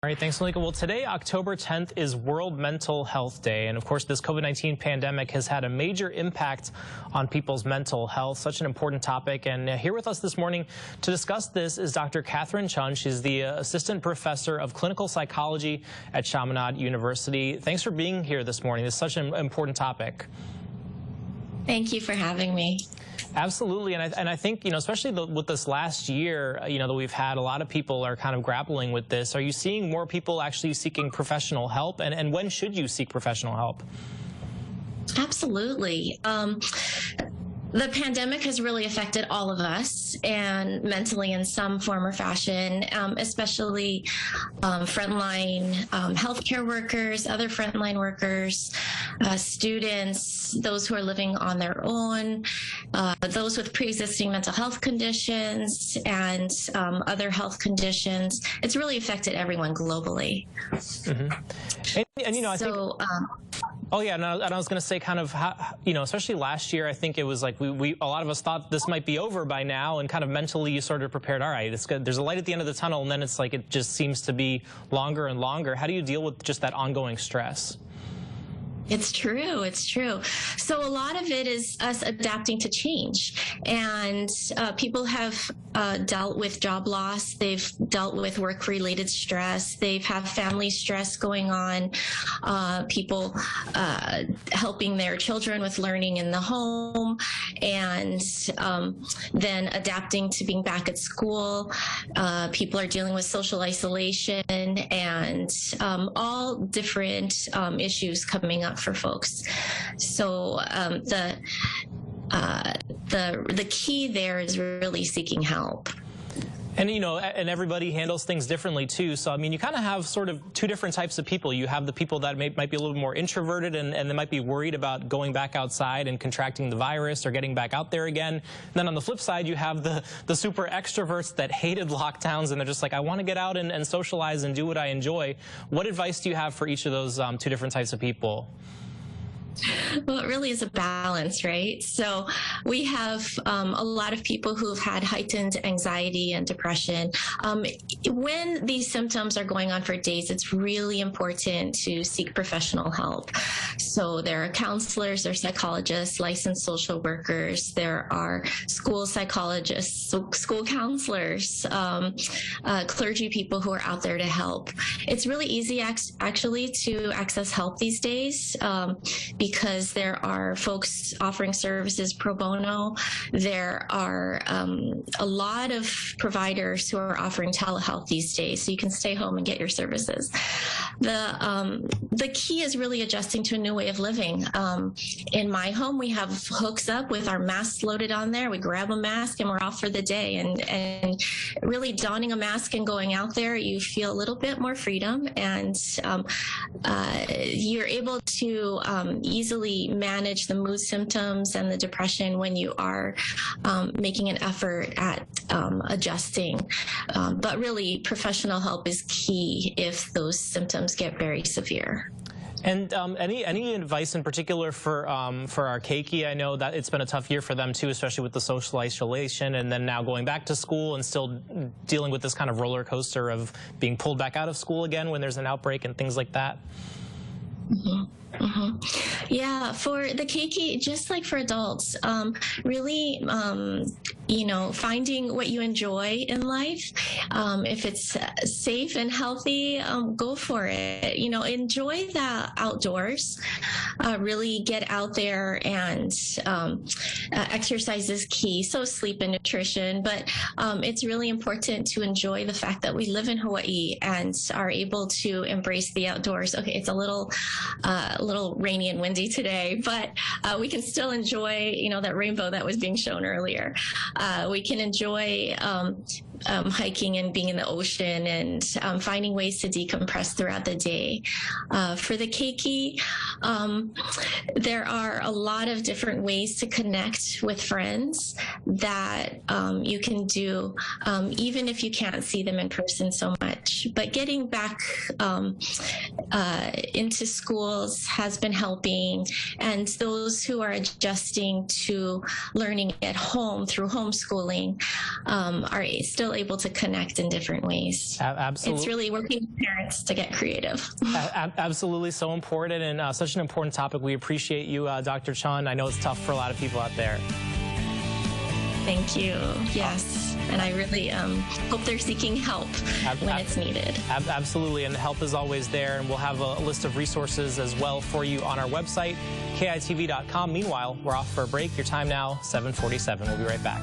All right, thanks, Malika. Well, today, October 10th, is World Mental Health Day. And of course, this COVID-19 pandemic has had a major impact on people's mental health, such an important topic. And here with us this morning to discuss this is Dr. Catherine Chun. She's the Assistant Professor of Clinical Psychology at Chaminade University. Thanks for being here this morning. It's such an important topic. Thank you for having me. Absolutely, and I think, especially with this last year, that we've had, a lot of people are kind of grappling with this. Are you seeing more people actually seeking professional help, and when should you seek professional help? Absolutely. The pandemic has really affected all of us, and mentally in some form or fashion, especially frontline healthcare workers, other frontline workers, students, those who are living on their own, those with pre-existing mental health conditions and other health conditions. It's really affected everyone globally. Mm-hmm. And I think... Oh yeah, and I was going to say, kind of, especially last year, I think it was like a lot of us thought this might be over by now, and kind of mentally you sort of prepared. All right, it's good. There's a light at the end of the tunnel, and then it's like it just seems to be longer and longer. How do you deal with just that ongoing stress? It's true. It's true. So a lot of it is us adapting to change. And people have dealt with job loss. They've dealt with work-related stress. They've had family stress going on. People helping their children with learning in the home, and then adapting to being back at school. People are dealing with social isolation and all different issues coming up for folks. So the key there is really seeking help. And, and everybody handles things differently, too. So, I mean, you kind of have sort of two different types of people. You have the people that might be a little more introverted and they might be worried about going back outside and contracting the virus or getting back out there again. And then on the flip side, you have the super extroverts that hated lockdowns, and they're just like, I want to get out and socialize and do what I enjoy. What advice do you have for each of those two different types of people? Well, it really is a balance, right? So we have a lot of people who have had heightened anxiety and depression. When these symptoms are going on for days, it's really important to seek professional help. So there are counselors, there are psychologists, licensed social workers, there are school psychologists, school counselors, clergy people who are out there to help. It's really easy actually to access help these days, because there are folks offering services pro bono. There are a lot of providers who are offering telehealth these days, so you can stay home and get your services. The key is really adjusting to a new way of living. In my home, we have hooks up with our masks loaded on there. We grab a mask and we're off for the day. And really donning a mask and going out there, you feel a little bit more freedom, and you're able to easily manage the mood symptoms and the depression when you are making an effort at adjusting. But really, professional help is key if those symptoms get very severe. And any advice in particular for our keiki? I know that it's been a tough year for them too, especially with the social isolation, and then now going back to school and still dealing with this kind of roller coaster of being pulled back out of school again when there's an outbreak and things like that. Mm-hmm. Mm-hmm. Yeah, for the keiki, just like for adults, really, finding what you enjoy in life. If it's safe and healthy, go for it. Enjoy the outdoors. Really get out there, and exercise is key. So sleep and nutrition, but it's really important to enjoy the fact that we live in Hawaii and are able to embrace the outdoors. Okay, it's a little rainy and windy today, but we can still enjoy, that rainbow that was being shown earlier. We can enjoy hiking and being in the ocean, and finding ways to decompress throughout the day. For the keiki, there are a lot of different ways to connect with friends that you can do, even if you can't see them in person so much. But getting back into schools has been helping, and those who are adjusting to learning at home through homeschooling are still still able to connect in different ways. Absolutely. It's really working with parents to get creative. Absolutely, so important, and such an important topic. We appreciate you, Dr. Chun. I know it's tough for a lot of people out there. Thank you. Yes. And I really hope they're seeking help when it's needed. Absolutely. And help is always there. And we'll have a list of resources as well for you on our website, KITV.com. Meanwhile, we're off for a break. Your time now, 7:47. We'll be right back.